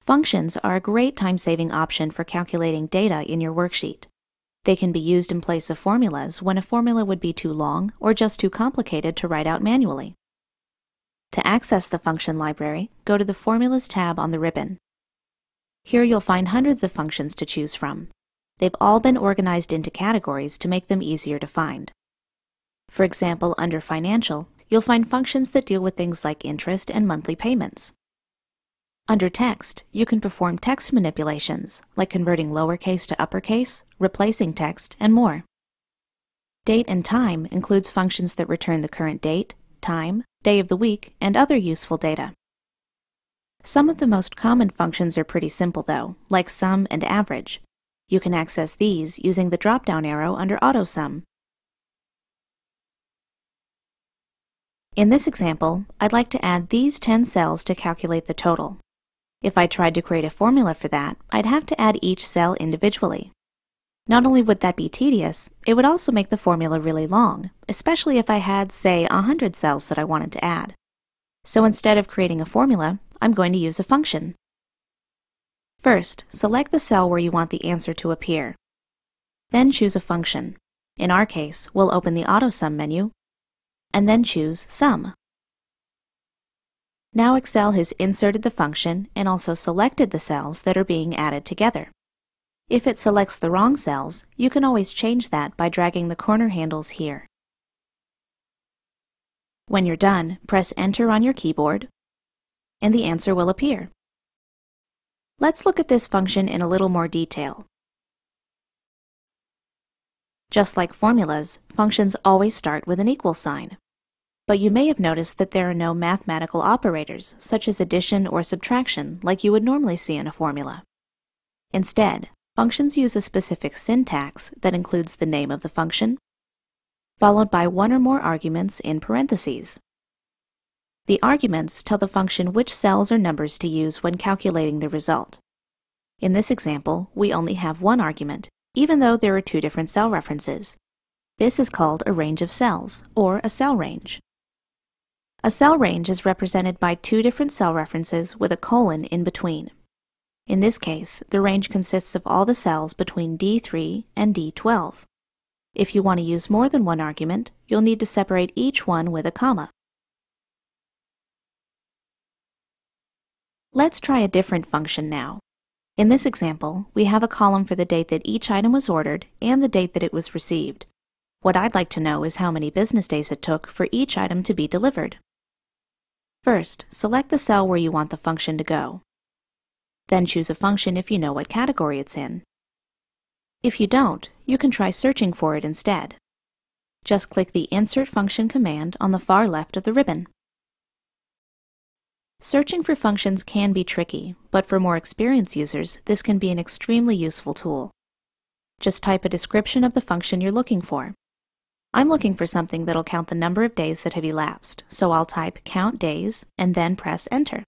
Functions are a great time-saving option for calculating data in your worksheet. They can be used in place of formulas when a formula would be too long or just too complicated to write out manually. To access the function library, go to the Formulas tab on the ribbon. Here you'll find hundreds of functions to choose from. They've all been organized into categories to make them easier to find. For example, under Financial, you'll find functions that deal with things like interest and monthly payments. Under Text, you can perform text manipulations, like converting lowercase to uppercase, replacing text, and more. Date and Time includes functions that return the current date, time, day of the week, and other useful data. Some of the most common functions are pretty simple though, like sum and average. You can access these using the drop-down arrow under AutoSum. In this example, I'd like to add these 10 cells to calculate the total. If I tried to create a formula for that, I'd have to add each cell individually. Not only would that be tedious, it would also make the formula really long, especially if I had, say, 100 cells that I wanted to add. So instead of creating a formula, I'm going to use a function. First, select the cell where you want the answer to appear. Then choose a function. In our case, we'll open the AutoSum menu, and then choose Sum. Now Excel has inserted the function and also selected the cells that are being added together. If it selects the wrong cells, you can always change that by dragging the corner handles here. When you're done, press Enter on your keyboard, and the answer will appear. Let's look at this function in a little more detail. Just like formulas, functions always start with an equal sign. But you may have noticed that there are no mathematical operators, such as addition or subtraction, like you would normally see in a formula. Instead, functions use a specific syntax that includes the name of the function, followed by one or more arguments in parentheses. The arguments tell the function which cells or numbers to use when calculating the result. In this example, we only have one argument, even though there are two different cell references. This is called a range of cells, or a cell range. A cell range is represented by two different cell references with a colon in between. In this case, the range consists of all the cells between D3 and D12. If you want to use more than one argument, you'll need to separate each one with a comma. Let's try a different function now. In this example, we have a column for the date that each item was ordered and the date that it was received. What I'd like to know is how many business days it took for each item to be delivered. First, select the cell where you want the function to go. Then choose a function if you know what category it's in. If you don't, you can try searching for it instead. Just click the Insert Function command on the far left of the ribbon. Searching for functions can be tricky, but for more experienced users, this can be an extremely useful tool. Just type a description of the function you're looking for. I'm looking for something that'll count the number of days that have elapsed, so I'll type count days and then press Enter.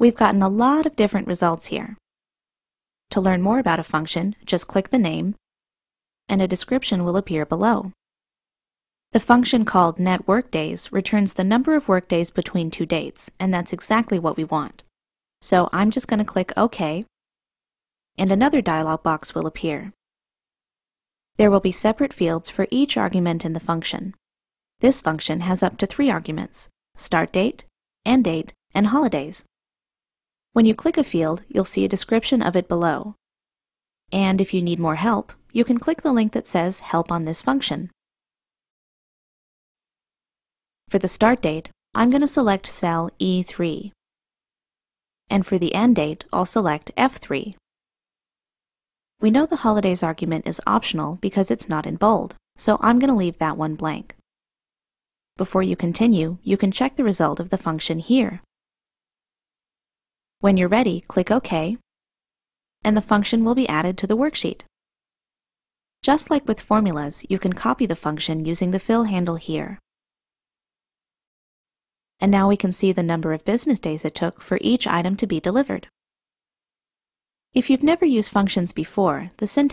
We've gotten a lot of different results here. To learn more about a function, just click the name, and a description will appear below. The function called netWorkdays returns the number of workdays between two dates, and that's exactly what we want. So I'm just going to click OK, and another dialog box will appear. There will be separate fields for each argument in the function. This function has up to 3 arguments: start date, end date, and holidays. When you click a field, you'll see a description of it below. And if you need more help, you can click the link that says Help on this function. For the start date, I'm going to select cell E3. And for the end date, I'll select F3. We know the holidays argument is optional because it's not in bold, so I'm going to leave that one blank. Before you continue, you can check the result of the function here. When you're ready, click OK, and the function will be added to the worksheet. Just like with formulas, you can copy the function using the fill handle here. And now we can see the number of business days it took for each item to be delivered. If you've never used functions before, the syntax